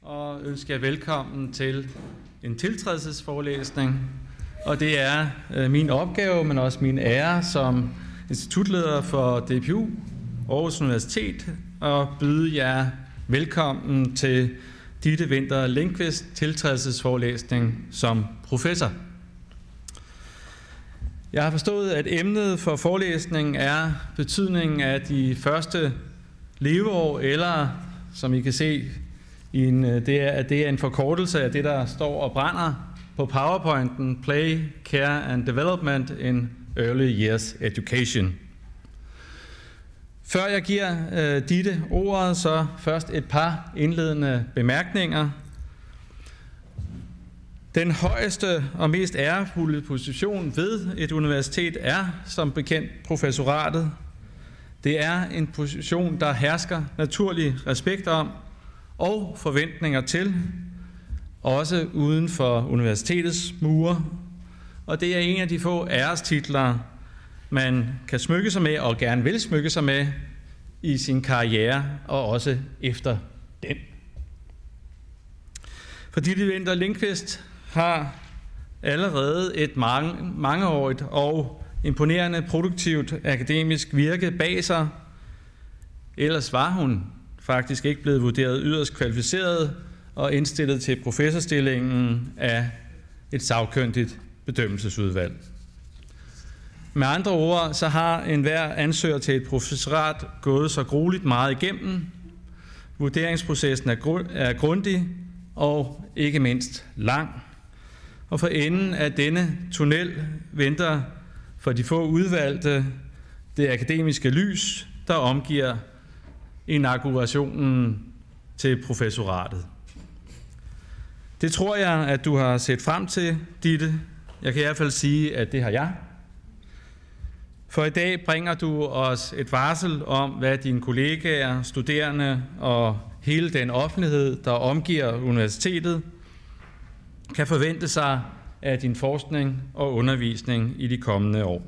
og ønsker jer velkommen til en tiltrædelsesforelæsning. Og det er min opgave, men også min ære som institutleder for DPU, Aarhus Universitet, at byde jer velkommen til Ditte Winther-Lindqvist tiltrædelsesforelæsning som professor. Jeg har forstået, at emnet for forelæsningen er betydningen af de første leveår, eller som I kan se, det er en forkortelse af det, der står og brænder på PowerPointen, Play, Care and Development in Early Years Education. Før jeg giver Ditte ordet, så først et par indledende bemærkninger. Den højeste og mest ærefulde position ved et universitet er som bekendt professoratet. Det er en position, der hersker naturlig respekt om og forventninger til, også uden for universitetets mure. Og det er en af de få ærestitler, man kan smykke sig med og gerne vil smykke sig med i sin karriere og også efter den. For Ditte Winther-Lindqvist har allerede et mangeårigt og imponerende produktivt akademisk virke bag sig. Ellers var hun faktisk ikke blevet vurderet yderst kvalificeret og indstillet til professorstillingen af et sagkyndigt bedømmelsesudvalg. Med andre ord, så har enhver ansøger til et professorat gået så grueligt meget igennem. Vurderingsprocessen er grundig og ikke mindst lang. Og for enden af denne tunnel venter for de få udvalgte det akademiske lys, der omgiver inaugurationen til professoratet. Det tror jeg, at du har set frem til, Ditte. Jeg kan i hvert fald sige, at det har jeg. For i dag bringer du os et varsel om, hvad dine kollegaer, studerende og hele den offentlighed, der omgiver universitetet, kan forvente sig af din forskning og undervisning i de kommende år.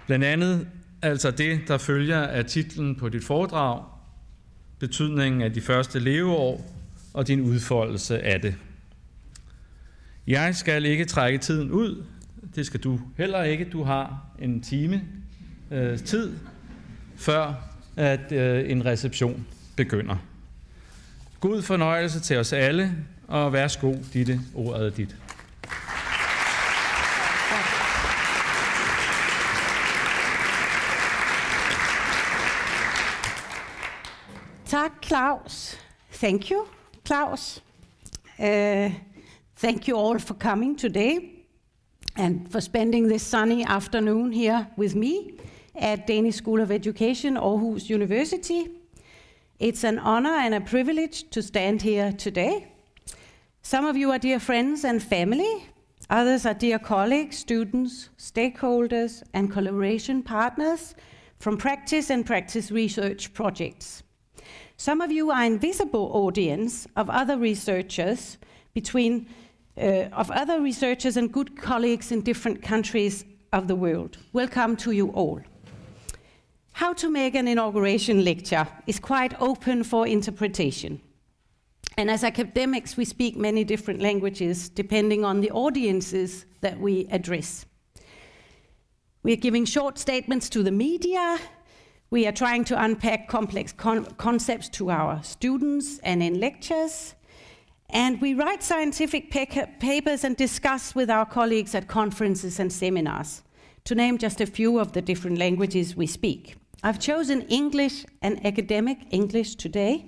Blandt andet altså det, der følger af titlen på dit foredrag, betydningen af de første leveår og din udfoldelse af det. Jeg skal ikke trække tiden ud. Det skal du heller ikke. Du har en time tid, før at en reception begynder. God fornøjelse til os alle, og værsgo, Ditte, ordet er dit. Tak, Claus. Thank you, Claus. Thank you all for coming today and for spending this sunny afternoon here with me at Danish School of Education, Aarhus University. It's an honor and a privilege to stand here today. Some of you are dear friends and family. Others are dear colleagues, students, stakeholders, and collaboration partners from practice and practice research projects. Some of you are invisible audience of other researchers and good colleagues in different countries of the world. Welcome to you all. How to make an inauguration lecture is quite open for interpretation. And as academics, we speak many different languages depending on the audiences that we address. We are giving short statements to the media. We are trying to unpack complex concepts to our students and in lectures. And we write scientific papers and discuss with our colleagues at conferences and seminars, to name just a few of the different languages we speak. I've chosen English and academic English today.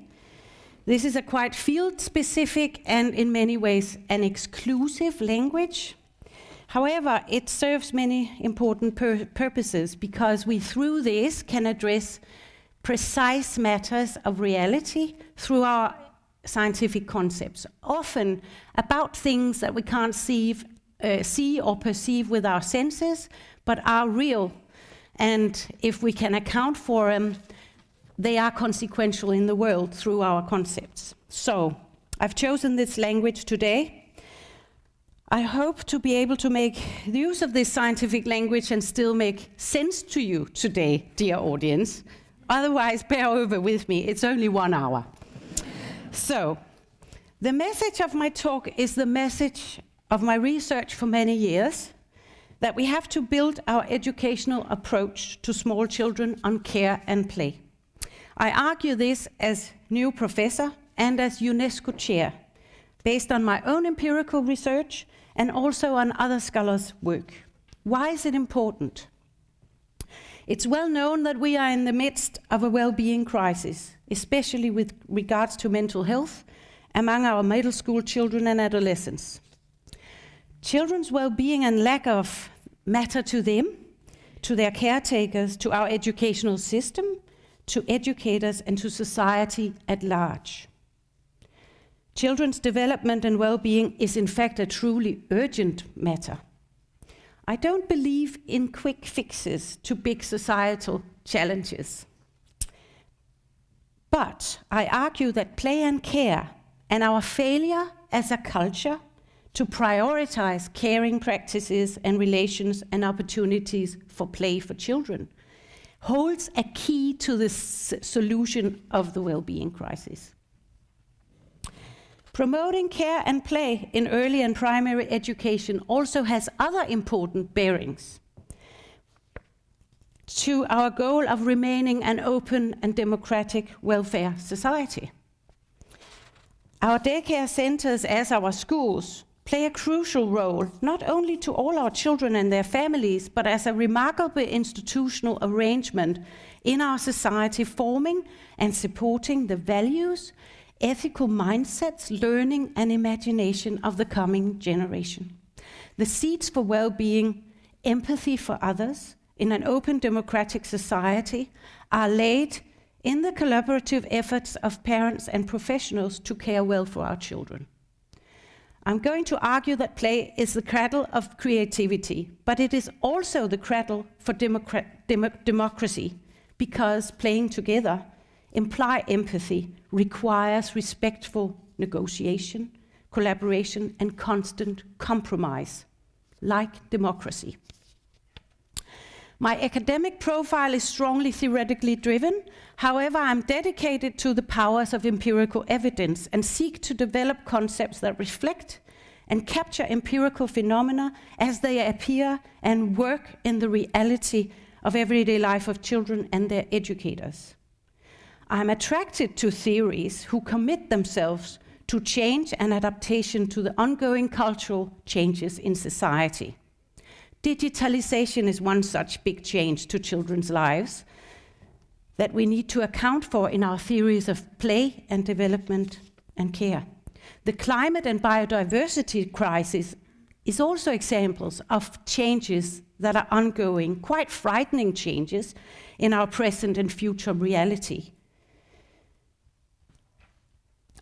This is a quite field-specific and in many ways an exclusive language. However, it serves many important purposes because we through this can address precise matters of reality through our scientific concepts, often about things that we can't see or perceive with our senses, but are real. And if we can account for them, they are consequential in the world through our concepts. So, I've chosen this language today. I hope to be able to make use of this scientific language and still make sense to you today, dear audience. Otherwise, bear over with me. It's only 1 hour. So, the message of my talk is the message of my research for many years, that we have to build our educational approach to small children on care and play. I argue this as new professor and as UNESCO chair, based on my own empirical research and also on other scholars' work. Why is it important? It's well known that we are in the midst of a well-being crisis, especially with regards to mental health among our middle school children and adolescents. Children's well-being and lack of matter to them, to their caretakers, to our educational system, to educators, and to society at large. Children's development and well-being is in fact a truly urgent matter. I don't believe in quick fixes to big societal challenges. But I argue that play and care and our failure as a culture to prioritize caring practices and relations and opportunities for play for children holds a key to the solution of the well-being crisis. Promoting care and play in early and primary education also has other important bearings to our goal of remaining an open and democratic welfare society. Our daycare centers, as our schools, play a crucial role, not only to all our children and their families, but as a remarkable institutional arrangement in our society, forming and supporting the values, ethical mindsets, learning, and imagination of the coming generation. The seeds for well-being, empathy for others, in an open democratic society are laid in the collaborative efforts of parents and professionals to care well for our children. I'm going to argue that play is the cradle of creativity, but it is also the cradle for democracy, because playing together implies empathy, requires respectful negotiation, collaboration, and constant compromise, like democracy. My academic profile is strongly theoretically driven. However, I'm dedicated to the powers of empirical evidence and seek to develop concepts that reflect and capture empirical phenomena as they appear and work in the reality of everyday life of children and their educators. I'm attracted to theories who commit themselves to change and adaptation to the ongoing cultural changes in society. Digitalization is one such big change to children's lives that we need to account for in our theories of play and development and care. The climate and biodiversity crisis is also examples of changes that are ongoing, quite frightening changes in our present and future reality.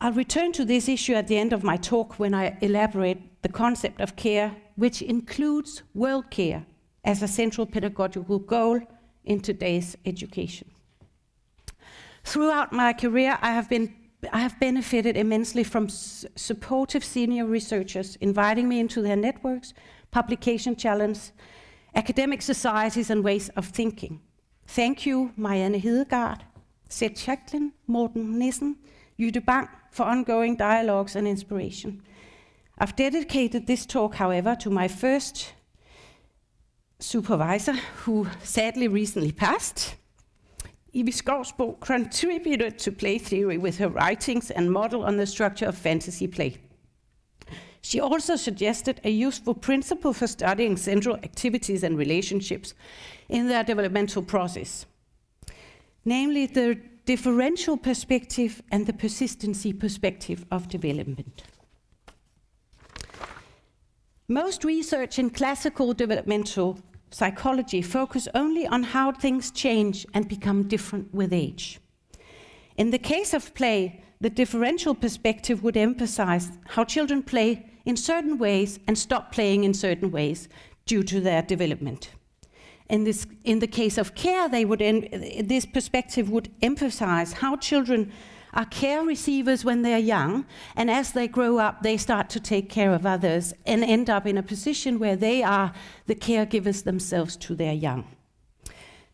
I'll return to this issue at the end of my talk when I elaborate the concept of care, which includes world care as a central pedagogical goal in today's education. Throughout my career, I have benefited immensely from supportive senior researchers inviting me into their networks, publication challenges, academic societies, and ways of thinking. Thank you, Marianne Hedegaard, Seth Jacqueline, Morten Nissen, Jytte Bang, for ongoing dialogues and inspiration. I've dedicated this talk, however, to my first supervisor, who sadly recently passed. Ivy Skovsbo contributed to play theory with her writings and model on the structure of fantasy play. She also suggested a useful principle for studying central activities and relationships in their developmental process, namely the differential perspective and the persistency perspective of development. Most research in classical developmental psychology focus only on how things change and become different with age. In the case of play, the differential perspective would emphasize how children play in certain ways and stop playing in certain ways due to their development. In the case of care, this perspective would emphasize how children are care receivers when they're young, and as they grow up, they start to take care of others and end up in a position where they are the caregivers themselves to their young.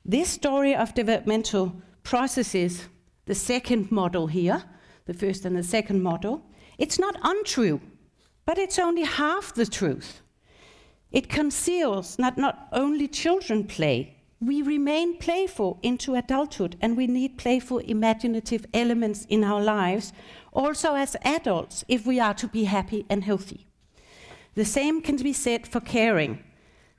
This story of developmental processes, the second model here, the first and the second model, it's not untrue, but it's only half the truth. It conceals not only children play. We remain playful into adulthood, and we need playful imaginative elements in our lives, also as adults, if we are to be happy and healthy. The same can be said for caring.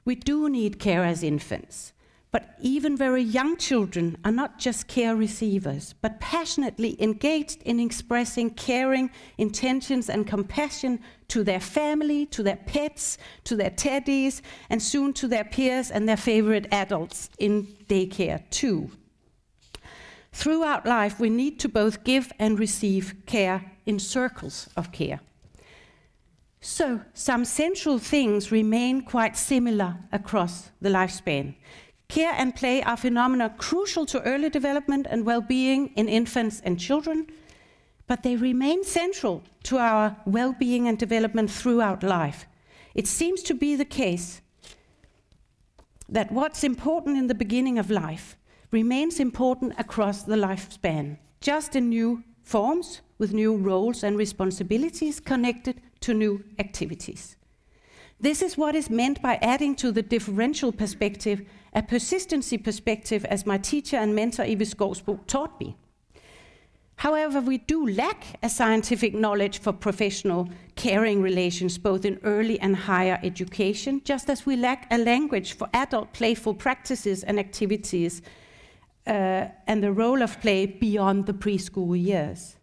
We do need care as infants, but even very young children are not just care receivers, but passionately engaged in expressing caring intentions and compassion to their family, to their pets, to their teddies, and soon to their peers and their favorite adults in daycare too. Throughout life, we need to both give and receive care in circles of care. So, some central things remain quite similar across the lifespan. Care and play are phenomena crucial to early development and well-being in infants and children, but they remain central to our well-being and development throughout life. It seems to be the case that what's important in the beginning of life remains important across the lifespan, just in new forms, with new roles and responsibilities connected to new activities. This is what is meant by adding to the differential perspective a persistency perspective, as my teacher and mentor Ivi Skovsbo taught me. However, we do lack a scientific knowledge for professional caring relations, both in early and higher education, just as we lack a language for adult playful practices and activities, and the role of play beyond the preschool years.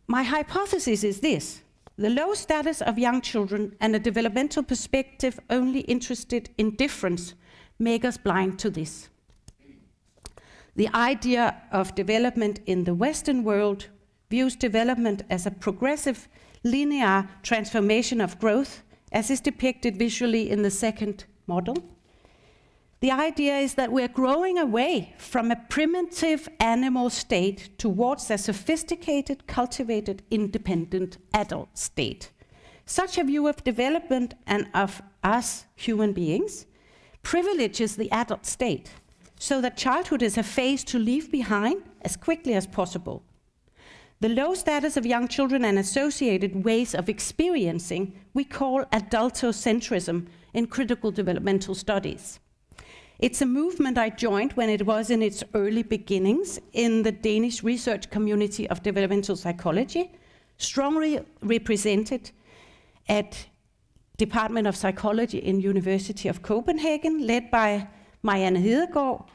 My hypothesis is this: the low status of young children and a developmental perspective only interested in difference make us blind to this. The idea of development in the Western world views development as a progressive, linear transformation of growth, as is depicted visually in the second model. The idea is that we're growing away from a primitive animal state towards a sophisticated, cultivated, independent adult state. Such a view of development and of us human beings privileges the adult state, so that childhood is a phase to leave behind as quickly as possible. The low status of young children and associated ways of experiencing we call adultocentrism in critical developmental studies. It's a movement I joined when it was in its early beginnings in the Danish research community of developmental psychology, strongly represented at Department of Psychology in University of Copenhagen, led by Marianne Hedegaard,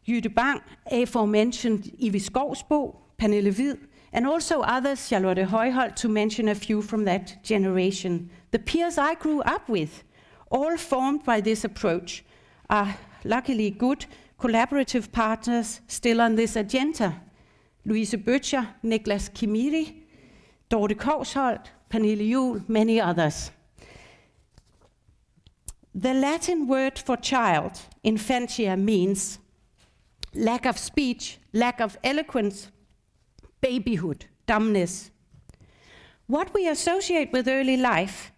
Jytte Bang, aforementioned Ivi Skovsbo, Pernille Hvid, and also others, Charlotte Højholt, to mention a few from that generation. The peers I grew up with, all formed by this approach, are luckily good collaborative partners still on this agenda. Louise Bøtcher, Niklas Kimiri, Dorte Kousholt, Pernille Juhl, many others. The Latin word for child, infantia, means lack of speech, lack of eloquence, babyhood, dumbness. What we associate with early life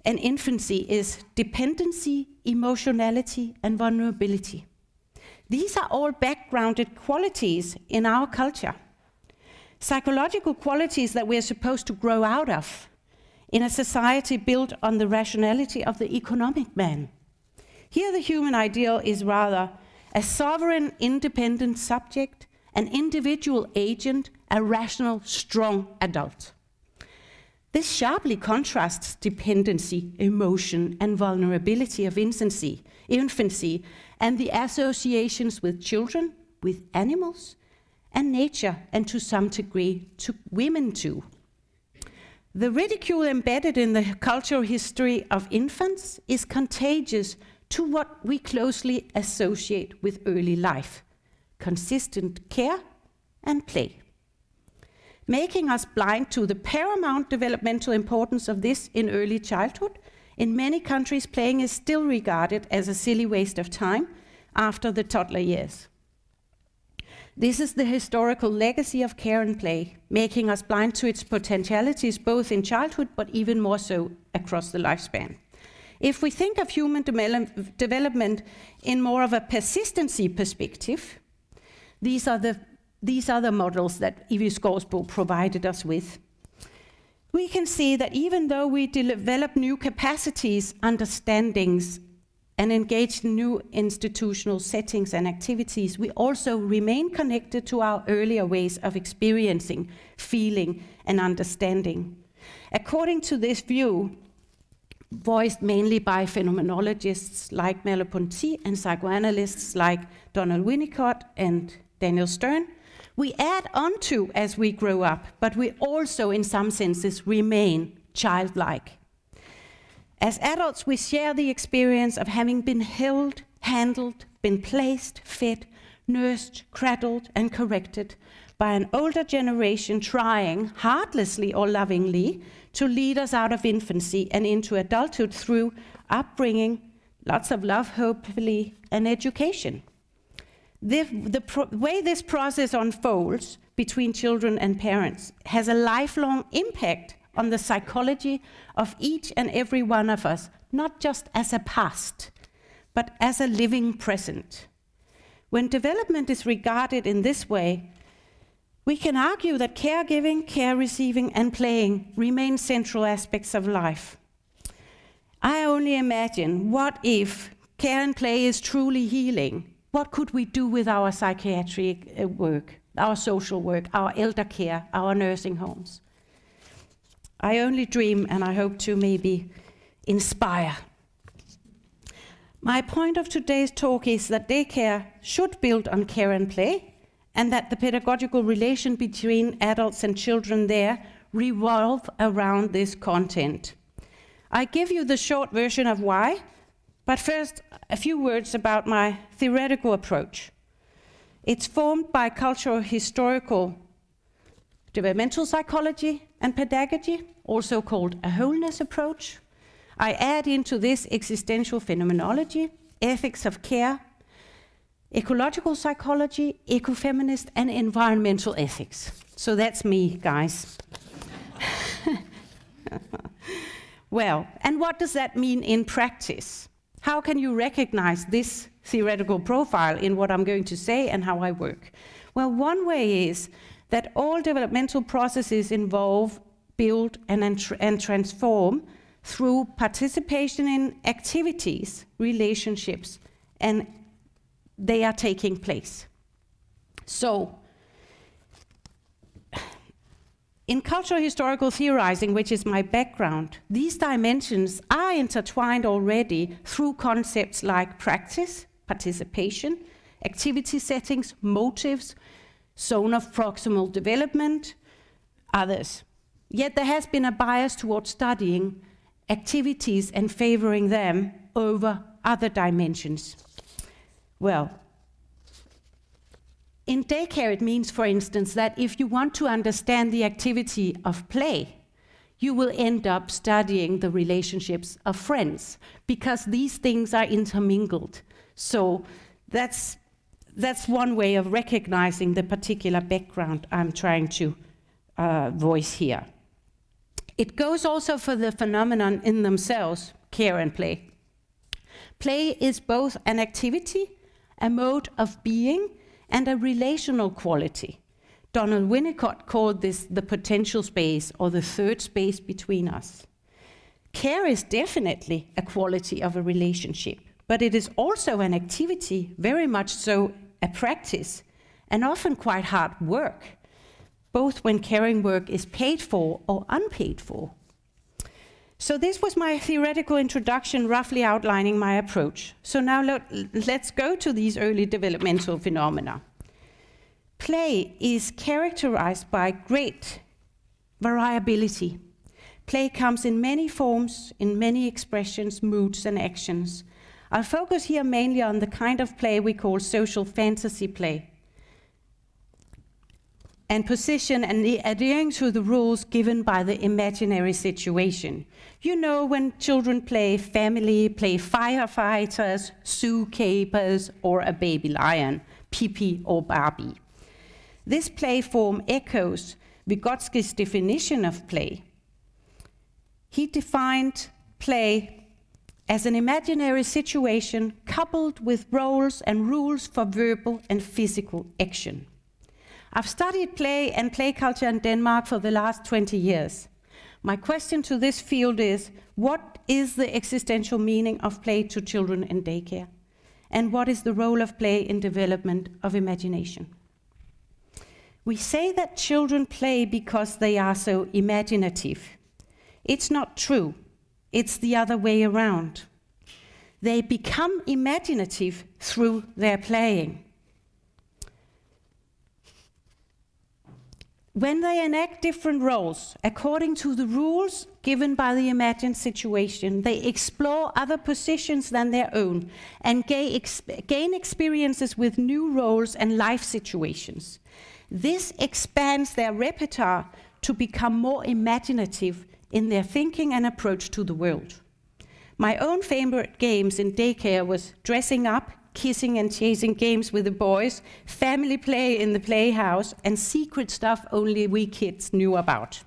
and infancy is dependency, emotionality, and vulnerability. These are all backgrounded qualities in our culture. Psychological qualities that we are supposed to grow out of in a society built on the rationality of the economic man. Here the human ideal is rather a sovereign, independent subject, an individual agent, a rational, strong adult. This sharply contrasts dependency, emotion, and vulnerability of infancy, and the associations with children, with animals, and nature, and to some degree, to women too. The ridicule embedded in the cultural history of infants is contagious to what we closely associate with early life: consistent care and play, making us blind to the paramount developmental importance of this in early childhood. In many countries, playing is still regarded as a silly waste of time after the toddler years. This is the historical legacy of care and play, making us blind to its potentialities both in childhood but even more so across the lifespan. If we think of human development in more of a persistency perspective, these are the these other models that Evie Skorsbo provided us with, we can see that even though we develop new capacities, understandings, and engage in new institutional settings and activities, we also remain connected to our earlier ways of experiencing, feeling, and understanding. According to this view, voiced mainly by phenomenologists like Merleau-Ponty and psychoanalysts like Donald Winnicott and Daniel Stern, we add on to as we grow up, but we also, in some senses, remain childlike. As adults, we share the experience of having been held, handled, been placed, fed, nursed, cradled, and corrected by an older generation trying, heartlessly or lovingly, to lead us out of infancy and into adulthood through upbringing, lots of love, hopefully, and education. The way this process unfolds between children and parents has a lifelong impact on the psychology of each and every one of us, not just as a past, but as a living present. When development is regarded in this way, we can argue that caregiving, care receiving, and playing remain central aspects of life. I only imagine, what if care and play is truly healing? What could we do with our psychiatric work, our social work, our elder care, our nursing homes? I only dream, and I hope to maybe inspire. My point of today's talk is that daycare should build on care and play, and that the pedagogical relation between adults and children there revolve around this content. I give you the short version of why, but first a few words about my theoretical approach. It's formed by cultural historical developmental psychology and pedagogy, also called a wholeness approach. I add into this existential phenomenology, ethics of care, ecological psychology, ecofeminist, and environmental ethics. So that's me, guys. Well, and what does that mean in practice? How can you recognize this theoretical profile in what I'm going to say and how I work? Well, one way is that all developmental processes involve, build, and transform through participation in activities, relationships, and they are taking place. So, in cultural historical theorizing, which is my background, these dimensions are intertwined already through concepts like practice, participation, activity settings, motives, zone of proximal development, others. Yet there has been a bias towards studying activities and favoring them over other dimensions. Well, in daycare it means, for instance, that if you want to understand the activity of play, you will end up studying the relationships of friends, because these things are intermingled. So that's one way of recognizing the particular background I'm trying to voice here. It goes also for the phenomenon in themselves, care and play. Play is both an activity, a mode of being, and a relational quality. Donald Winnicott called this the potential space, or the third space between us. Care is definitely a quality of a relationship, but it is also an activity, very much so a practice, and often quite hard work, both when caring work is paid for or unpaid for. So this was my theoretical introduction, roughly outlining my approach. So now let's go to these early developmental phenomena. Play is characterized by great variability. Play comes in many forms, in many expressions, moods, and actions. I'll focus here mainly on the kind of play we call social fantasy play, and position and adhering to the rules given by the imaginary situation. You know, when children play family, play firefighters, zookeepers, or a baby lion, Pippi or Barbie. This play form echoes Vygotsky's definition of play. He defined play as an imaginary situation coupled with roles and rules for verbal and physical action. I've studied play and play culture in Denmark for the last 20 years. My question to this field is, what is the existential meaning of play to children in daycare? And what is the role of play in development of imagination? We say that children play because they are so imaginative. It's not true. It's the other way around. They become imaginative through their playing. When they enact different roles, according to the rules given by the imagined situation, they explore other positions than their own and gain experiences with new roles and life situations. This expands their repertoire to become more imaginative in their thinking and approach to the world. My own favorite games in daycare was dressing up, kissing and chasing games with the boys, family play in the playhouse, and secret stuff only we kids knew about.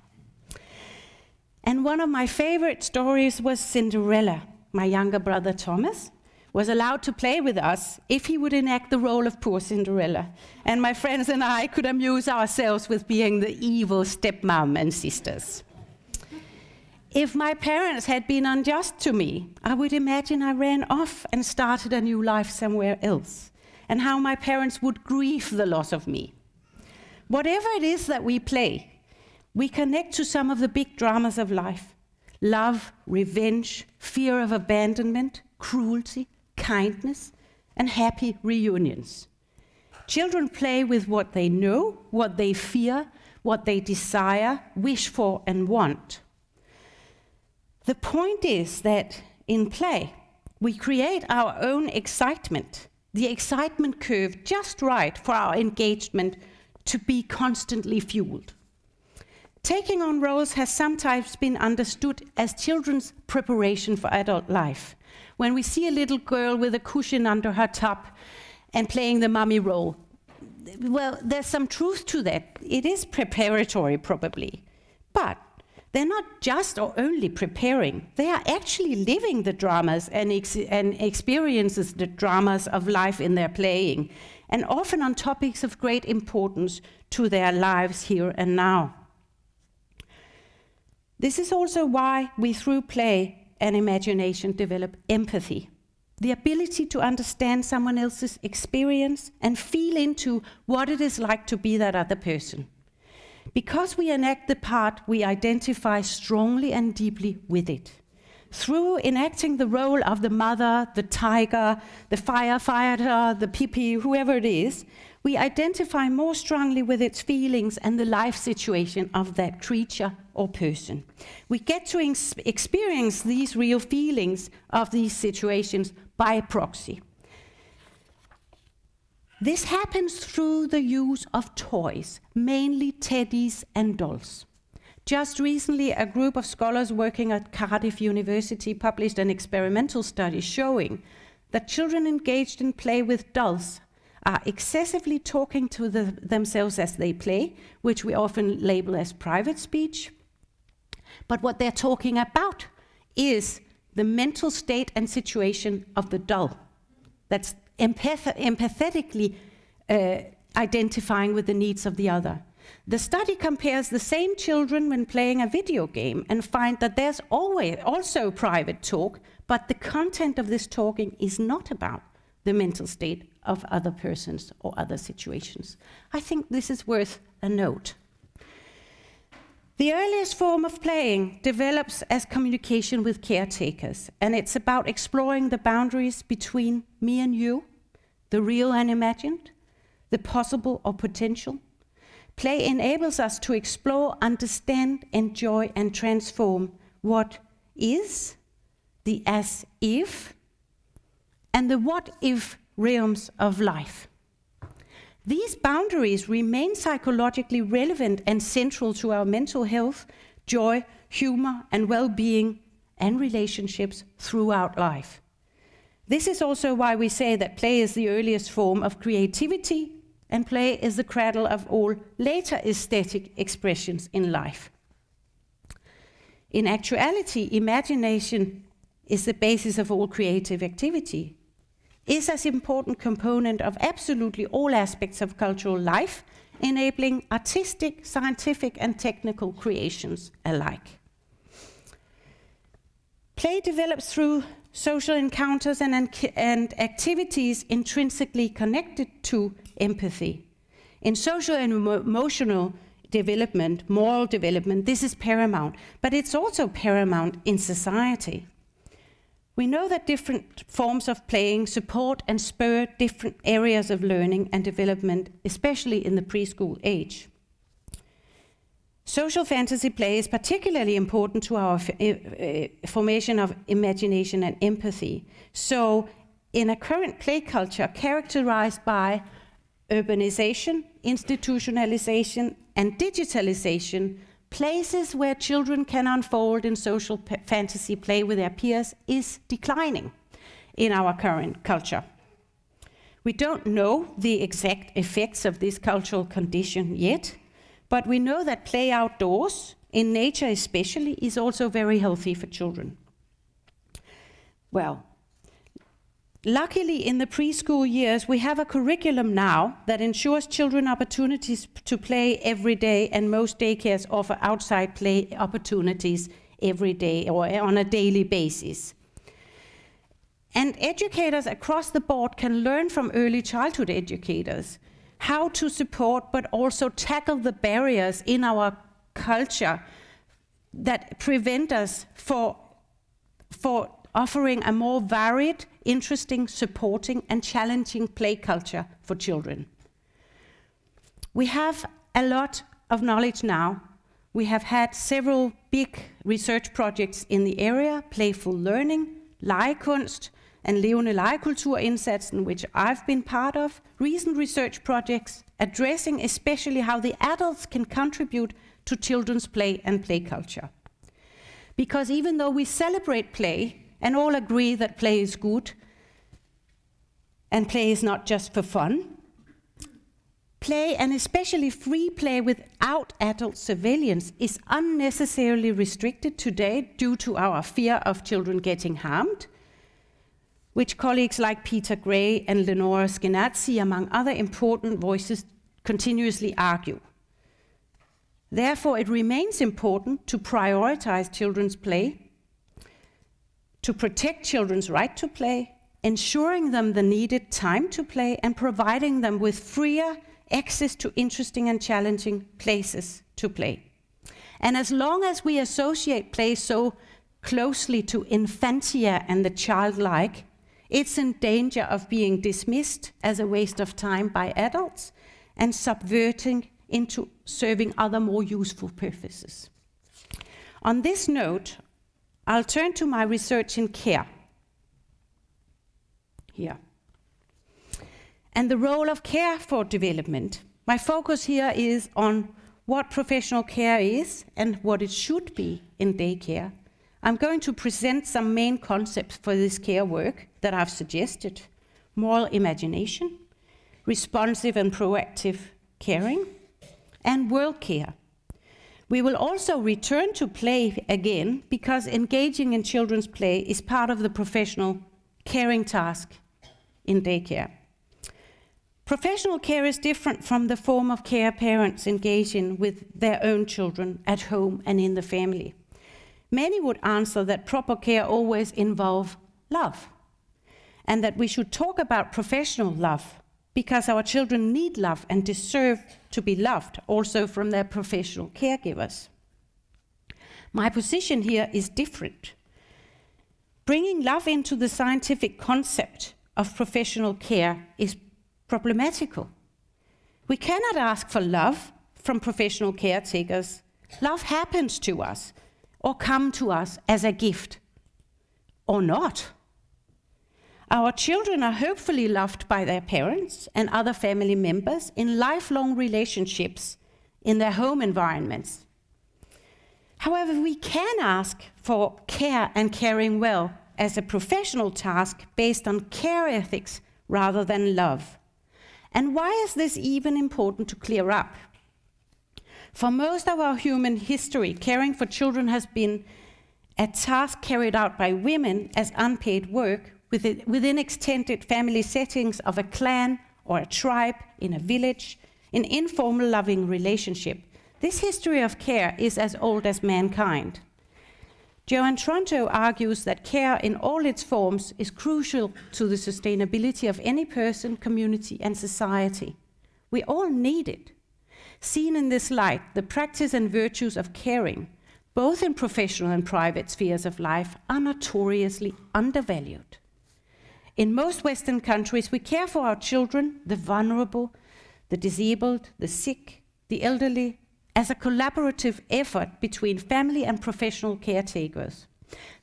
And one of my favorite stories was Cinderella. My younger brother Thomas was allowed to play with us if he would enact the role of poor Cinderella. And my friends and I could amuse ourselves with being the evil stepmom and sisters. If my parents had been unjust to me, I would imagine I ran off and started a new life somewhere else, and how my parents would grieve the loss of me. Whatever it is that we play, we connect to some of the big dramas of life: love, revenge, fear of abandonment, cruelty, kindness, and happy reunions. Children play with what they know, what they fear, what they desire, wish for, and want. The point is that in play, we create our own excitement, the excitement curve just right for our engagement to be constantly fueled. Taking on roles has sometimes been understood as children's preparation for adult life. When we see a little girl with a cushion under her top and playing the mummy role, well, there's some truth to that. It is preparatory, probably. But they're not just or only preparing. They are actually living the dramas and experiences the dramas of life in their playing, and often on topics of great importance to their lives here and now. This is also why we, through play and imagination, develop empathy, the ability to understand someone else's experience and feel into what it is like to be that other person. Because we enact the part, we identify strongly and deeply with it. Through enacting the role of the mother, the tiger, the firefighter, the pee-pee, whoever it is, we identify more strongly with its feelings and the life situation of that creature or person. We get to experience these real feelings of these situations by proxy. This happens through the use of toys, mainly teddies and dolls. Just recently, a group of scholars working at Cardiff University published an experimental study showing that children engaged in play with dolls are excessively talking to themselves as they play, which we often label as private speech. But what they're talking about is the mental state and situation of the doll. That's empathetically identifying with the needs of the other. The study compares the same children when playing a video game and find that there's always also private talk, but the content of this talking is not about the mental state of other persons or other situations. I think this is worth a note. The earliest form of playing develops as communication with caretakers, and it's about exploring the boundaries between me and you, the real and imagined, the possible or potential. Play enables us to explore, understand, enjoy, and transform what is, the as if, and the what if realms of life. These boundaries remain psychologically relevant and central to our mental health, joy, humor, and well-being and relationships throughout life. This is also why we say that play is the earliest form of creativity, and play is the cradle of all later aesthetic expressions in life. In actuality, imagination is the basis of all creative activity, is an important component of absolutely all aspects of cultural life, enabling artistic, scientific, and technical creations alike. Play develops through social encounters and activities intrinsically connected to empathy. In social and emotional development, moral development, this is paramount, but it's also paramount in society. We know that different forms of playing support and spur different areas of learning and development, especially in the preschool age. Social fantasy play is particularly important to our formation of imagination and empathy. So, in a current play culture characterized by urbanization, institutionalization, and digitalization, places where children can unfold in social fantasy play with their peers is declining in our current culture. We don't know the exact effects of this cultural condition yet, but we know that play outdoors, in nature especially, is also very healthy for children. Well, luckily in the preschool years, we have a curriculum now that ensures children opportunities to play every day, and most daycares offer outside play opportunities every day or on a daily basis. And educators across the board can learn from early childhood educators how to support but also tackle the barriers in our culture that prevent us for offering a more varied, interesting, supporting, and challenging play culture for children. We have a lot of knowledge now. We have had several big research projects in the area, playful learning, legekunst, and levende legekulturindsatsen, which I've been part of, recent research projects addressing especially how the adults can contribute to children's play and play culture. Because even though we celebrate play and all agree that play is good, and play is not just for fun, play, and especially free play without adult surveillance, is unnecessarily restricted today due to our fear of children getting harmed, which colleagues like Peter Gray and Lenora Skenazy, among other important voices, continuously argue. Therefore, it remains important to prioritize children's play, to protect children's right to play, ensuring them the needed time to play, and providing them with freer access to interesting and challenging places to play. And as long as we associate play so closely to infantia and the childlike, it's in danger of being dismissed as a waste of time by adults and subverting into serving other more useful purposes. On this note, I'll turn to my research in care. Here. And the role of care for development. My focus here is on what professional care is and what it should be in daycare. I'm going to present some main concepts for this care work that I've suggested: moral imagination, responsive and proactive caring, and world care. We will also return to play again, because engaging in children's play is part of the professional caring task in daycare. Professional care is different from the form of care parents engage in with their own children at home and in the family. Many would answer that proper care always involves love, and that we should talk about professional love, because our children need love and deserve to be loved also from their professional caregivers. My position here is different. Bringing love into the scientific concept of professional care is problematical. We cannot ask for love from professional caretakers. Love happens to us or come to us as a gift, or not. Our children are hopefully loved by their parents and other family members in lifelong relationships in their home environments. However, we can ask for care and caring well as a professional task based on care ethics rather than love. And why is this even important to clear up? For most of our human history, caring for children has been a task carried out by women as unpaid work within extended family settings of a clan or a tribe, in a village, in informal loving relationship. This history of care is as old as mankind. Joanne Tronto argues that care in all its forms is crucial to the sustainability of any person, community, and society. We all need it. Seen in this light, the practice and virtues of caring, both in professional and private spheres of life, are notoriously undervalued. In most Western countries, we care for our children, the vulnerable, the disabled, the sick, the elderly, as a collaborative effort between family and professional caretakers.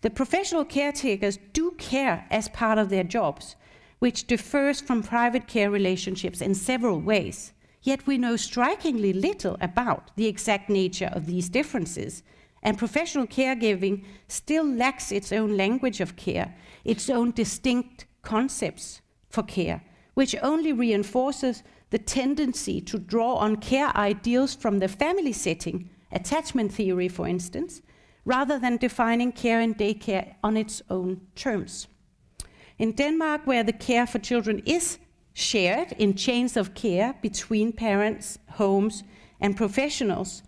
The professional caretakers do care as part of their jobs, which differs from private care relationships in several ways. Yet we know strikingly little about the exact nature of these differences, and professional caregiving still lacks its own language of care, its own distinct concepts for care, which only reinforces the tendency to draw on care ideals from the family setting, attachment theory for instance, rather than defining care in daycare on its own terms. In Denmark, where the care for children is shared in chains of care between parents, homes, and professionals,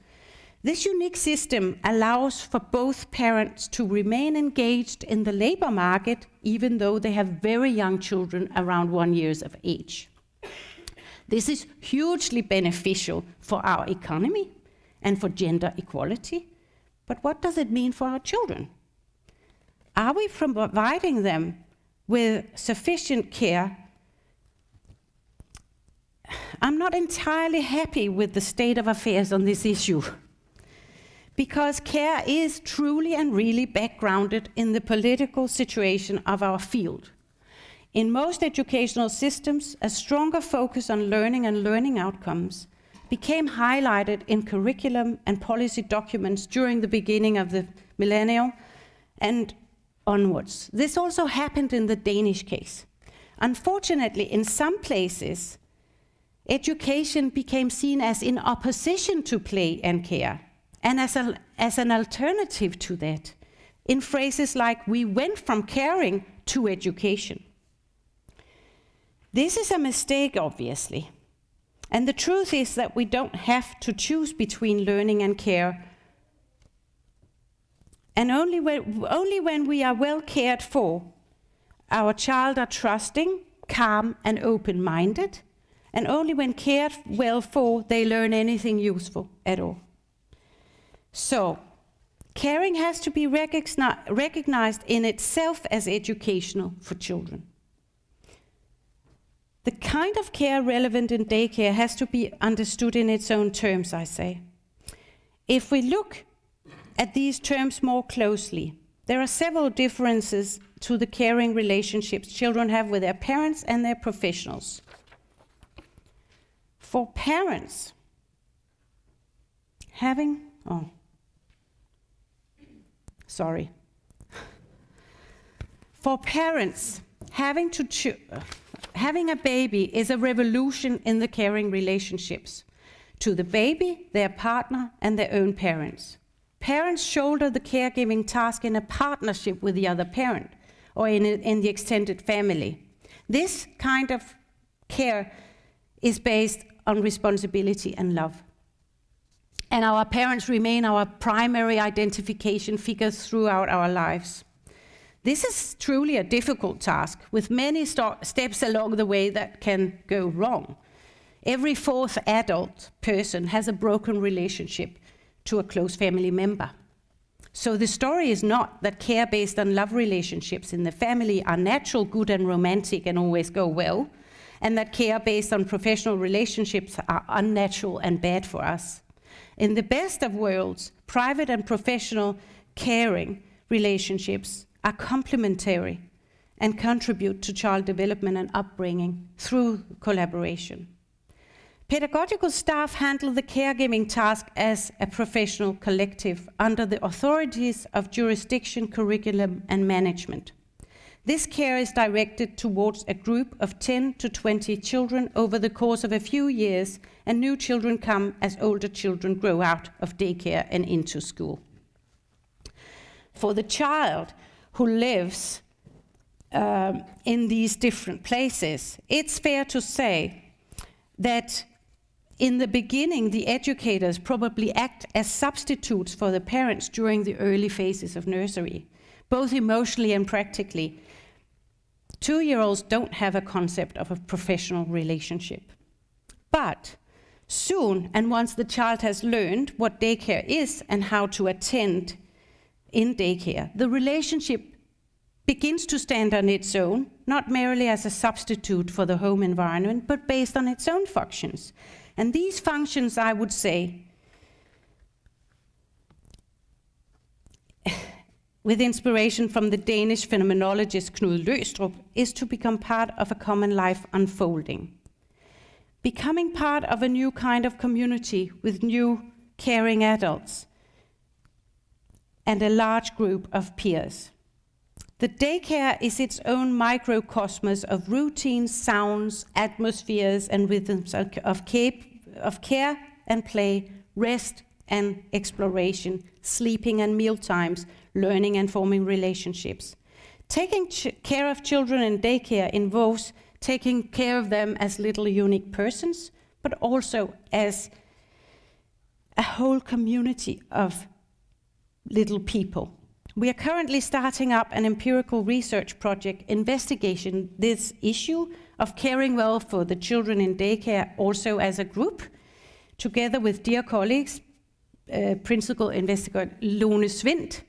this unique system allows for both parents to remain engaged in the labor market, even though they have very young children around 1 year of age. This is hugely beneficial for our economy and for gender equality. But what does it mean for our children? Are we providing them with sufficient care? I'm not entirely happy with the state of affairs on this issue, because care is truly and really backgrounded in the political situation of our field. In most educational systems, a stronger focus on learning and learning outcomes became highlighted in curriculum and policy documents during the beginning of the millennium and onwards. This also happened in the Danish case. Unfortunately, in some places, education became seen as in opposition to play and care, and as an alternative to that, in phrases like, we went from caring to education. This is a mistake, obviously. And the truth is that we don't have to choose between learning and care. And only when we are well cared for, our child are trusting, calm, and open-minded. And only when cared well for, they learn anything useful at all. So, caring has to be recognized in itself as educational for children. The kind of care relevant in daycare has to be understood in its own terms, I say. If we look at these terms more closely, there are several differences to the caring relationships children have with their parents and their professionals. For parents, having having a baby is a revolution in the caring relationships to the baby, their partner, and their own parents. Parents shoulder the caregiving task in a partnership with the other parent or in the extended family. This kind of care is based on responsibility and love. And our parents remain our primary identification figures throughout our lives. This is truly a difficult task, with many steps along the way that can go wrong. Every fourth adult person has a broken relationship to a close family member. So the story is not that care based on love relationships in the family are natural, good, and romantic and always go well, and that care based on professional relationships are unnatural and bad for us. In the best of worlds, private and professional caring relationships are complementary and contribute to child development and upbringing through collaboration. Pedagogical staff handle the caregiving task as a professional collective under the authorities of jurisdiction, curriculum, and management. This care is directed towards a group of 10 to 20 children over the course of a few years, and new children come as older children grow out of daycare and into school. For the child who lives in these different places, it's fair to say that In the beginning, the educators probably act as substitutes for the parents during the early phases of nursery, both emotionally and practically. 2-year-olds don't have a concept of a professional relationship. But soon, and once the child has learned what daycare is and how to attend in daycare, the relationship begins to stand on its own, not merely as a substitute for the home environment, but based on its own functions. And these functions, I would say, with inspiration from the Danish phenomenologist Knud Løgstrup, is to become part of a common life unfolding. Becoming part of a new kind of community with new caring adults and a large group of peers. The daycare is its own microcosmos of routines, sounds, atmospheres, and rhythms of care and play, rest and exploration, sleeping and meal times, learning and forming relationships. Taking care of children in daycare involves taking care of them as little unique persons, but also as a whole community of little people. We are currently starting up an empirical research project investigating this issue of caring well for the children in daycare also as a group, together with dear colleagues, principal investigator Lone Svindt,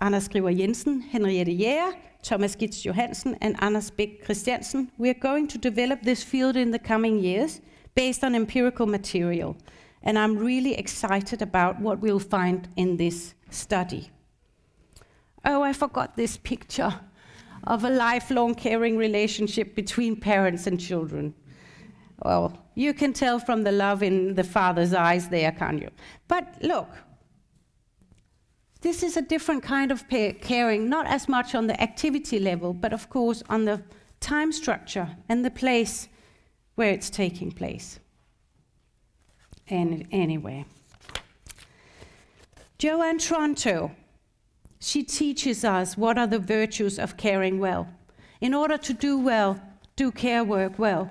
Anders Skriver Jensen, Henriette Jæger, Thomas Gitz Johansen, and Anders Bæk Christiansen. We are going to develop this field in the coming years based on empirical material, and I'm really excited about what we'll find in this study. Oh, I forgot this picture of a lifelong caring relationship between parents and children. Well, you can tell from the love in the father's eyes there, can't you? But look, this is a different kind of caring, not as much on the activity level, but of course on the time structure and the place where it's taking place. And anyway, Joanne Tronto, she teaches us what are the virtues of caring well. In order to do care work well,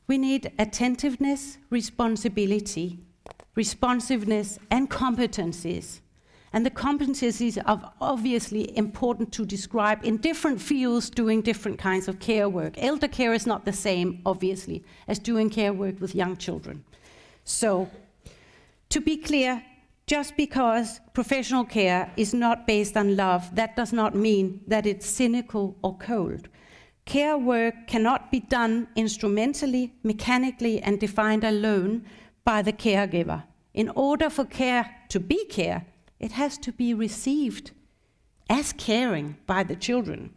we need attentiveness, responsibility, responsiveness, and competencies. And the competencies are obviously important to describe in different fields doing different kinds of care work. Elder care is not the same, obviously, as doing care work with young children. So, to be clear, just because professional care is not based on love, that does not mean that it's cynical or cold. Care work cannot be done instrumentally, mechanically, and defined alone by the caregiver. In order for care to be care, it has to be received as caring by the children.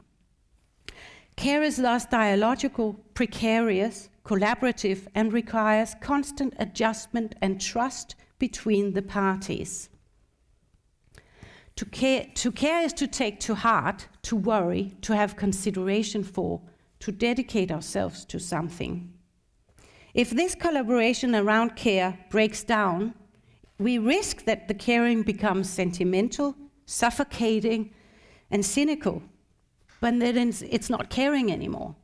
Care is thus dialogical, precarious, collaborative, and requires constant adjustment and trust between the parties. To care is to take to heart, to worry, to have consideration for, to dedicate ourselves to something. If this collaboration around care breaks down, we risk that the caring becomes sentimental, suffocating, and cynical, but then it's not caring anymore.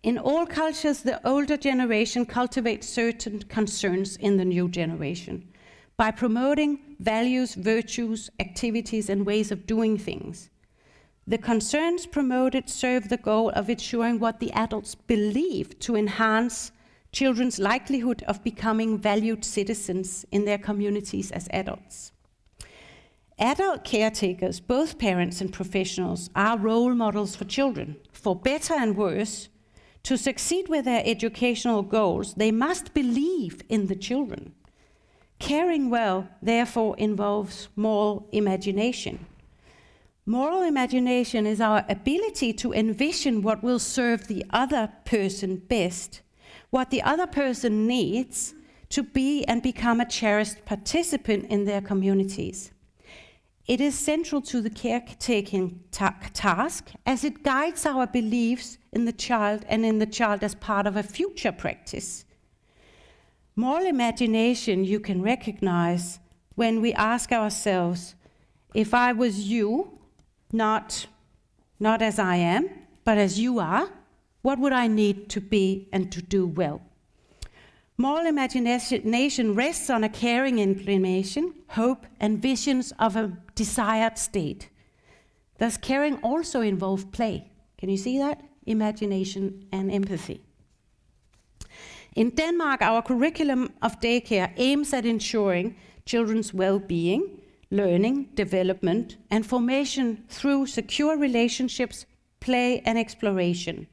In all cultures, the older generation cultivates certain concerns in the new generation by promoting values, virtues, activities, and ways of doing things. The concerns promoted serve the goal of ensuring what the adults believe to enhance children's likelihood of becoming valued citizens in their communities as adults. Adult caretakers, both parents and professionals, are role models for children. For better and worse, to succeed with their educational goals, they must believe in the children. Caring well, therefore, involves moral imagination. Moral imagination is our ability to envision what will serve the other person best, what the other person needs to be and become a cherished participant in their communities. It is central to the caretaking task as it guides our beliefs in the child and in the child as part of a future practice. Moral imagination you can recognize when we ask ourselves, if I was you, not as I am, but as you are, what would I need to be and to do well? Moral imagination rests on a caring inclination, hope, and visions of a desired state. Does caring also involve play? Can you see that? Imagination and empathy. In Denmark, our curriculum of daycare aims at ensuring children's well-being, learning, development, and formation through secure relationships, play, and exploration.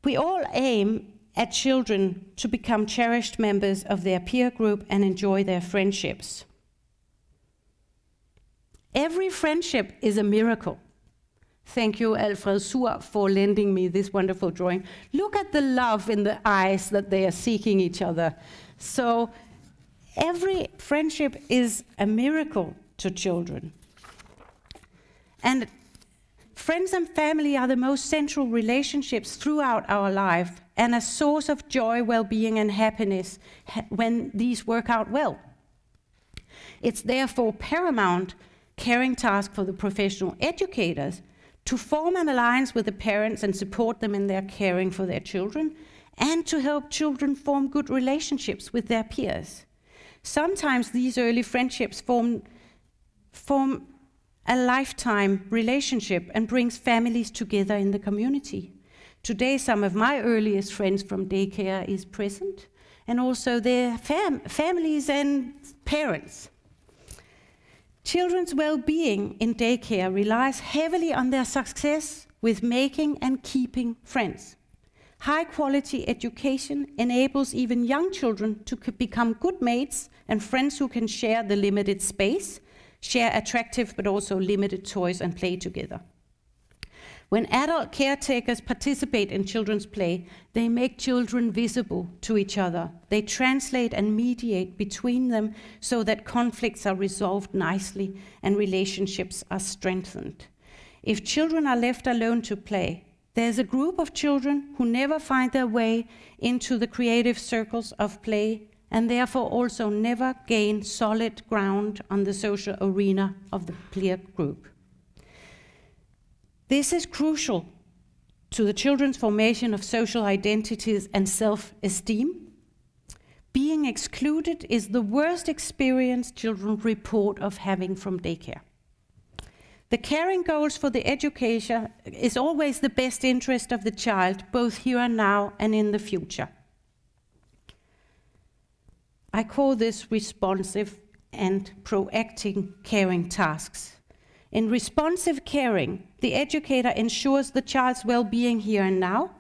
We all aim at children to become cherished members of their peer group and enjoy their friendships. Every friendship is a miracle. Thank you, Alfred Sur, for lending me this wonderful drawing. Look at the love in the eyes that they are seeking each other. So every friendship is a miracle to children. And friends and family are the most central relationships throughout our life and a source of joy, well-being, and happiness when these work out well. It's therefore paramount caring task for the professional educators to form an alliance with the parents and support them in their caring for their children, and to help children form good relationships with their peers. Sometimes these early friendships form a lifetime relationship and brings families together in the community. Today, some of my earliest friends from daycare is present, and also their families and parents. Children's well-being in daycare relies heavily on their success with making and keeping friends. High-quality education enables even young children to become good mates and friends who can share the limited space, share attractive but also limited toys and play together. When adult caretakers participate in children's play, they make children visible to each other. They translate and mediate between them so that conflicts are resolved nicely and relationships are strengthened. If children are left alone to play, there's a group of children who never find their way into the creative circles of play and therefore also never gain solid ground on the social arena of the peer group. This is crucial to the children's formation of social identities and self-esteem. Being excluded is the worst experience children report of having from daycare. The caring goals for the educator is always the best interest of the child, both here and now and in the future. I call this responsive and proactive caring tasks. In responsive caring, the educator ensures the child's well-being here and now,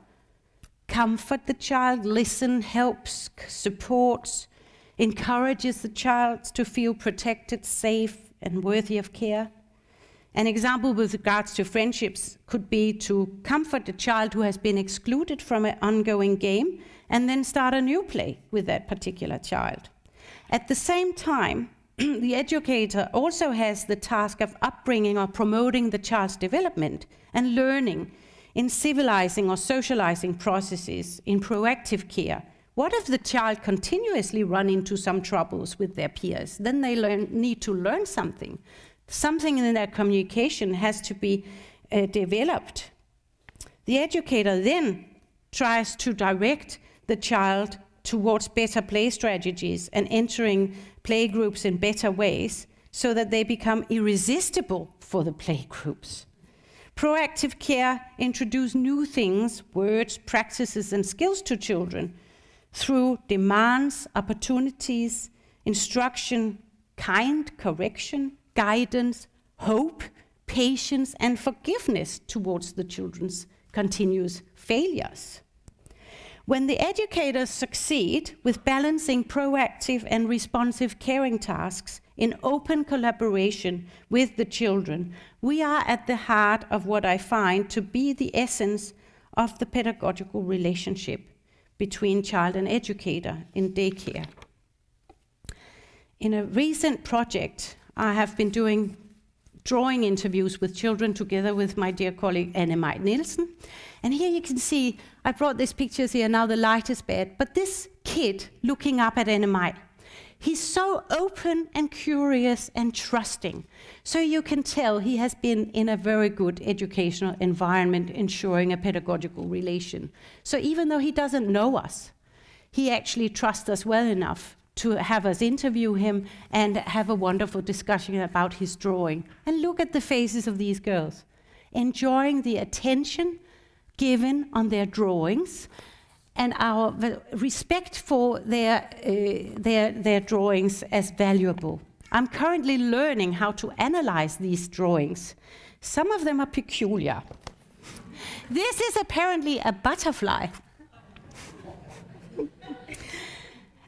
comfort the child, listen, helps, supports, encourages the child to feel protected, safe, and worthy of care. An example with regards to friendships could be to comfort a child who has been excluded from an ongoing game and then start a new play with that particular child. At the same time, the educator also has the task of upbringing or promoting the child's development and learning in civilizing or socializing processes in proactive care. What if the child continuously run into some troubles with their peers? Then they need to learn something. Something in their communication has to be developed. The educator then tries to direct the child towards better play strategies and entering play groups in better ways so that they become irresistible for the play groups. Proactive care introduces new things, words, practices, and skills to children through demands, opportunities, instruction, kind correction, guidance, hope, patience, and forgiveness towards the children's continuous failures. When the educators succeed with balancing proactive and responsive caring tasks in open collaboration with the children, we are at the heart of what I find to be the essence of the pedagogical relationship between child and educator in daycare. In a recent project, I have been doing drawing interviews with children together with my dear colleague Anne-Maj Nielsen. And here you can see, I brought these pictures here, now the light is bad, but this kid looking up at Anne-Maj, he's so open and curious and trusting. So you can tell he has been in a very good educational environment ensuring a pedagogical relation. So even though he doesn't know us, he actually trusts us well enough to have us interview him and have a wonderful discussion about his drawing. And look at the faces of these girls, enjoying the attention given on their drawings and our respect for their drawings as valuable. I'm currently learning how to analyze these drawings. Some of them are peculiar. This is apparently a butterfly.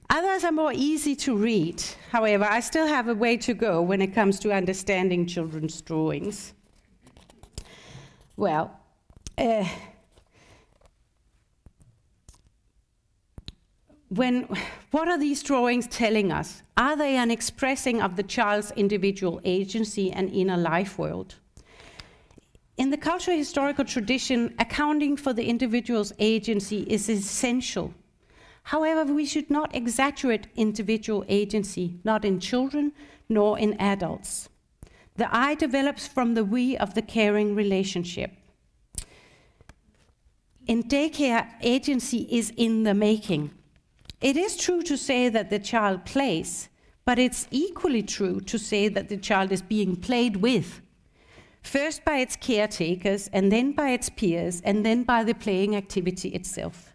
Others are more easy to read. However, I still have a way to go when it comes to understanding children's drawings. Well, what are these drawings telling us? Are they an expressing of the child's individual agency and inner life world? In the cultural historical tradition, accounting for the individual's agency is essential. However, we should not exaggerate individual agency, not in children nor in adults. The I develops from the we of the caring relationship. In daycare, agency is in the making. It is true to say that the child plays, but it's equally true to say that the child is being played with. First by its caretakers, and then by its peers, and then by the playing activity itself.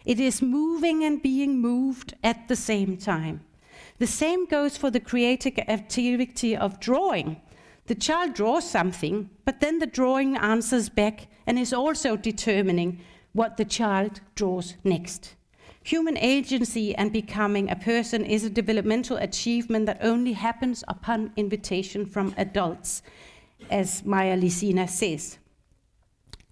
It is moving and being moved at the same time. The same goes for the creative activity of drawing. The child draws something, but then the drawing answers back and is also determining what the child draws next. Human agency and becoming a person is a developmental achievement that only happens upon invitation from adults, as Maya Lisina says.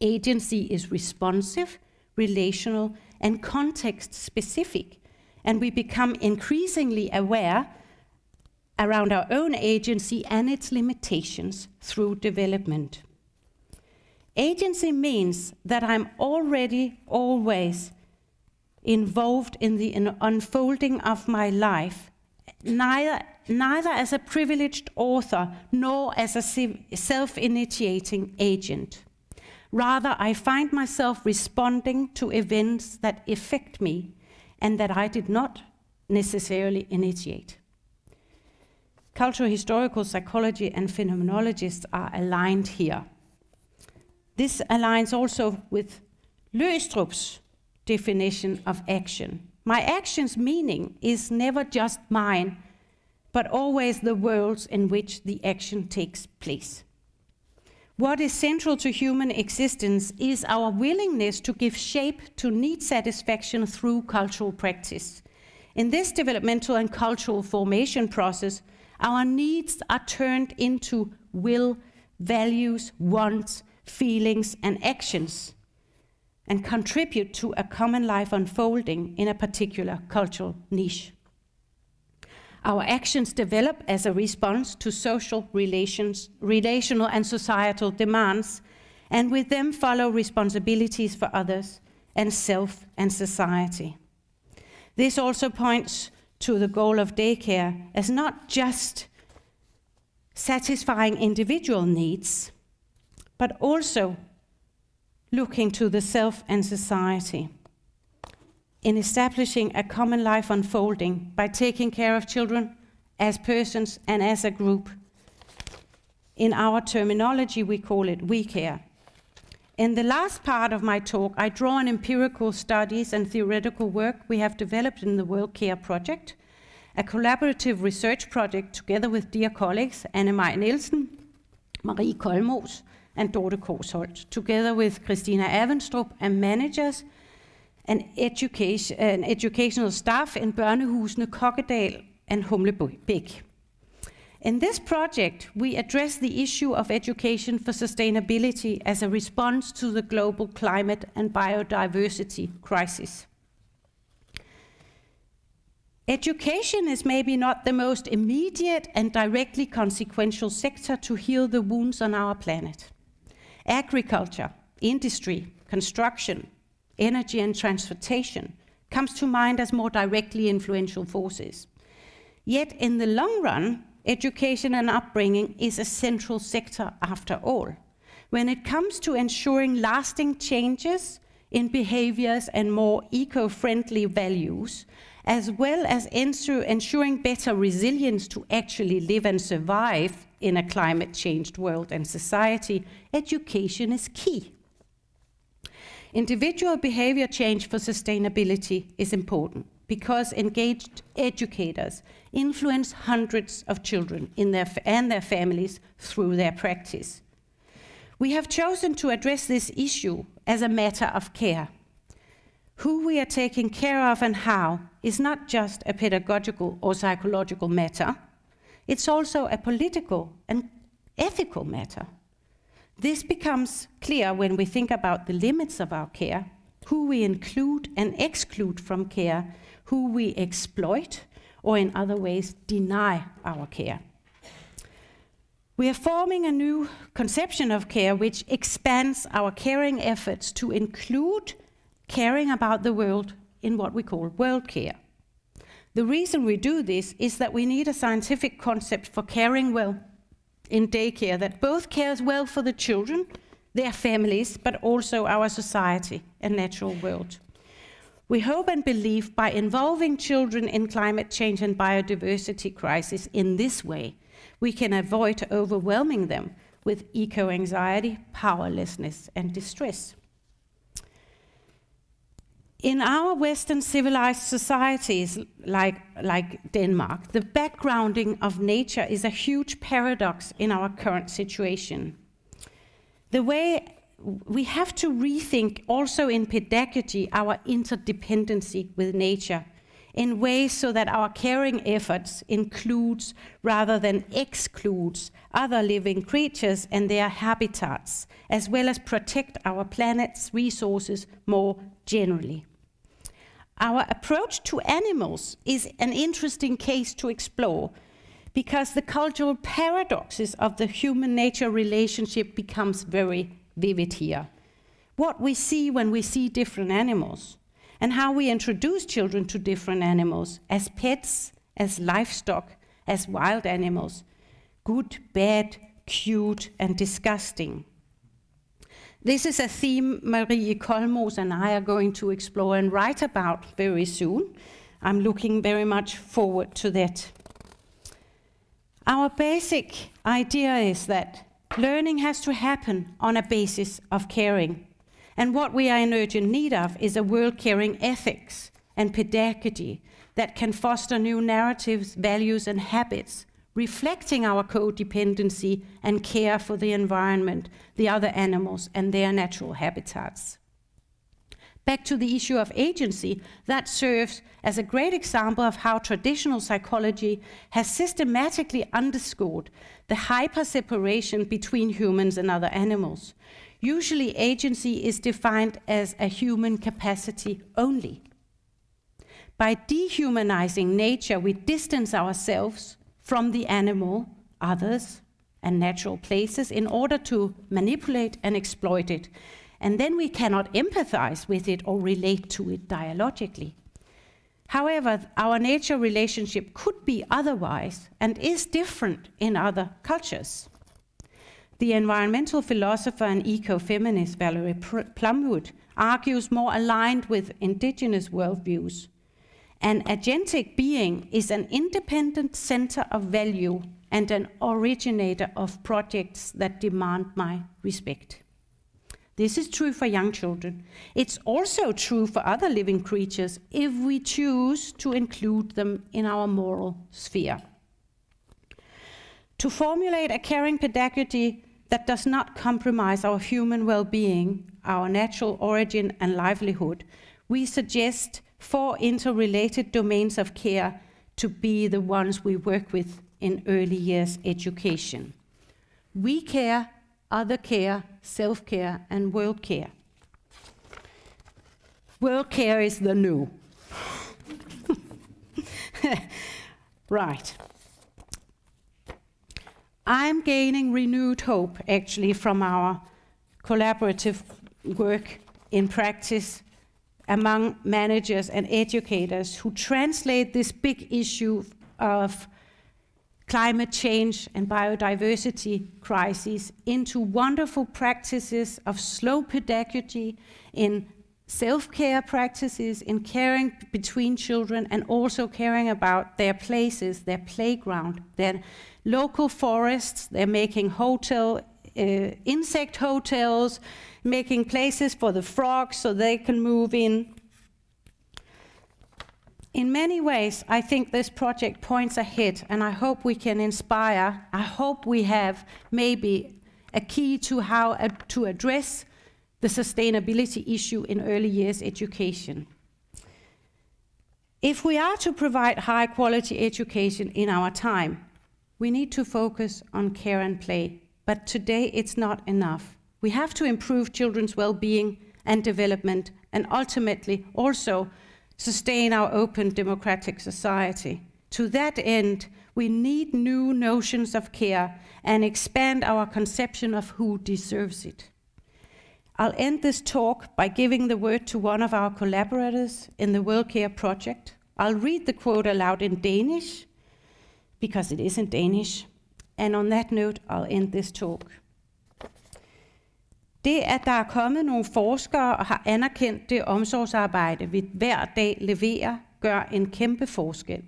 Agency is responsive, relational, and context-specific, and we become increasingly aware around our own agency and its limitations through development. Agency means that I'm already always involved in the unfolding of my life, neither as a privileged author nor as a self-initiating agent. Rather, I find myself responding to events that affect me and that I did not necessarily initiate. Cultural historical psychology and phenomenologists are aligned here. This aligns also with Løgstrup's definition of action. My action's meaning is never just mine, but always the worlds in which the action takes place. What is central to human existence is our willingness to give shape to need satisfaction through cultural practice. In this developmental and cultural formation process, our needs are turned into will, values, wants, feelings, and actions, and contribute to a common life unfolding in a particular cultural niche. Our actions develop as a response to social relational and societal demands, and with them follow responsibilities for others and self and society. This also points to the goal of daycare as not just satisfying individual needs, but also looking to the self and society in establishing a common life unfolding by taking care of children as persons and as a group. In our terminology, we call it we care. In the last part of my talk, I draw on empirical studies and theoretical work we have developed in the World Care Project, a collaborative research project together with dear colleagues Anne-Maj Nielsen, Marie Kolmos, and Dorte Korsholt, together with Christina Avenstrup and managers and educational staff in børnehusene Kokkedal and Humlebæk. In this project, we address the issue of education for sustainability as a response to the global climate and biodiversity crisis. Education is maybe not the most immediate and directly consequential sector to heal the wounds on our planet. Agriculture, industry, construction, energy and transportation comes to mind as more directly influential forces. Yet in the long run, education and upbringing is a central sector after all. When it comes to ensuring lasting changes in behaviors and more eco-friendly values, as well as ensuring better resilience to actually live and survive in a climate-changed world and society, education is key. Individual behavior change for sustainability is important because engaged educators influence hundreds of children and their families through their practice. We have chosen to address this issue as a matter of care. Who we are taking care of and how is not just a pedagogical or psychological matter, it's also a political and ethical matter. This becomes clear when we think about the limits of our care, who we include and exclude from care, who we exploit, or in other ways deny our care. We are forming a new conception of care which expands our caring efforts to include caring about the world in what we call world care. The reason we do this is that we need a scientific concept for caring well in daycare that both cares well for the children, their families, but also our society and natural world. We hope and believe by involving children in climate change and biodiversity crisis in this way, we can avoid overwhelming them with eco-anxiety, powerlessness, and distress. In our Western civilized societies like Denmark, the backgrounding of nature is a huge paradox in our current situation. The way we have to rethink also in pedagogy our interdependency with nature in ways so that our caring efforts includes rather than excludes other living creatures and their habitats, as well as protect our planet's resources more generally. Our approach to animals is an interesting case to explore because the cultural paradoxes of the human-nature relationship becomes very vivid here. What we see when we see different animals, and how we introduce children to different animals as pets, as livestock, as wild animals, good, bad, cute, and disgusting. This is a theme Marie Kolmos and I are going to explore and write about very soon. I'm looking very much forward to that. Our basic idea is that learning has to happen on a basis of caring. And what we are in urgent need of is a world-caring ethics and pedagogy that can foster new narratives, values, and habits, reflecting our codependency and care for the environment, the other animals, and their natural habitats. Back to the issue of agency, that serves as a great example of how traditional psychology has systematically underscored the hyper-separation between humans and other animals. Usually, agency is defined as a human capacity only. By dehumanizing nature, we distance ourselves from the animal, others, and natural places in order to manipulate and exploit it. And then we cannot empathize with it or relate to it dialogically. However, our nature relationship could be otherwise and is different in other cultures. The environmental philosopher and ecofeminist Valerie Plumwood argues more aligned with indigenous worldviews. An agentic being is an independent center of value and an originator of projects that demand my respect. This is true for young children. It's also true for other living creatures if we choose to include them in our moral sphere. To formulate a caring pedagogy that does not compromise our human well-being, our natural origin and livelihood, we suggest 4 interrelated domains of care to be the ones we work with in early years education. We care, other care, self-care, and world care. World care is the new. Right. I'm gaining renewed hope, actually, from our collaborative work in practice among managers and educators who translate this big issue of climate change and biodiversity crises into wonderful practices of slow pedagogy in self-care practices, in caring between children, and also caring about their places, their playground, their local forests. They're making insect hotels, making places for the frogs so they can move in. In many ways, I think this project points ahead, and I hope we can inspire. I hope we have maybe a key to how to address the sustainability issue in early years education. If we are to provide high quality education in our time, we need to focus on care and play. But today it's not enough. We have to improve children's well-being and development, and ultimately also sustain our open democratic society. To that end, we need new notions of care and expand our conception of who deserves it. I'll end this talk by giving the word to one of our collaborators in the World Care Project. I'll read the quote aloud in Danish, because it is in Danish. And on that note, I'll end this talk. Det, at der er kommet nogle forskere og har anerkendt det omsorgsarbejde, vi hver dag leverer, gør en kæmpe forskel.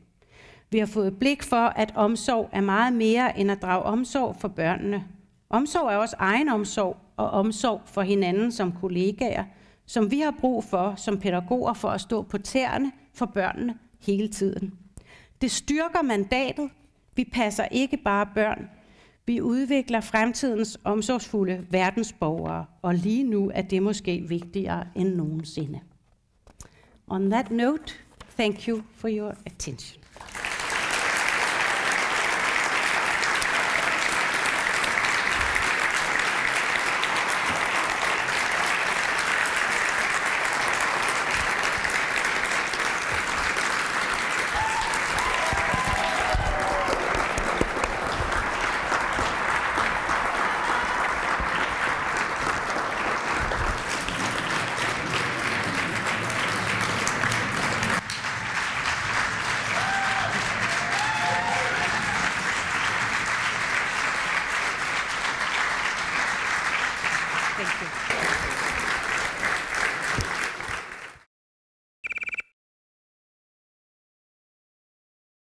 Vi har fået blik for, at omsorg er meget mere end at drage omsorg for børnene. Omsorg er også egen omsorg og omsorg for hinanden som kollegaer, som vi har brug for som pædagoger for at stå på tæerne for børnene hele tiden. Det styrker mandatet. Vi passer ikke bare børn. Vi udvikler fremtidens omsorgsfulde verdensborgere, og lige nu er det måske vigtigere end nogensinde. On that note, thank you for your attention. Thank you.